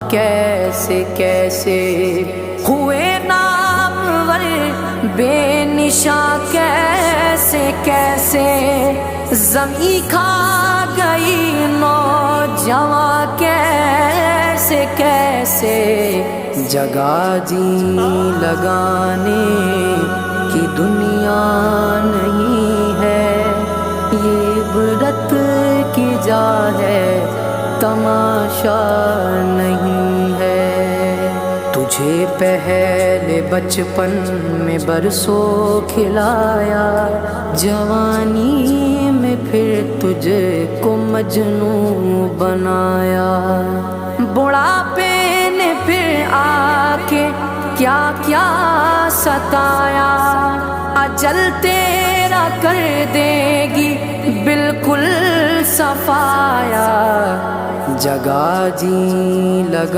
کیسے کیسے ہوئے نامور بے نشاں، کیسے کیسے زمیں کھا گئی نوجواں، کیسے کیسے جگہ جی لگانے کی دنیا نہیں ہے، یہ عبرت کی جا ہے تماشا نہیں ہے۔ تجھے پہلے بچپن میں برسوں کھلایا، جوانی میں پھر تجھ کو مجنوں بنایا، بڑھاپے نے پھر آ کے کیا کیا ستایا، اجل تیرا کر دے گی بالکل صفایا، جگہ جی لگا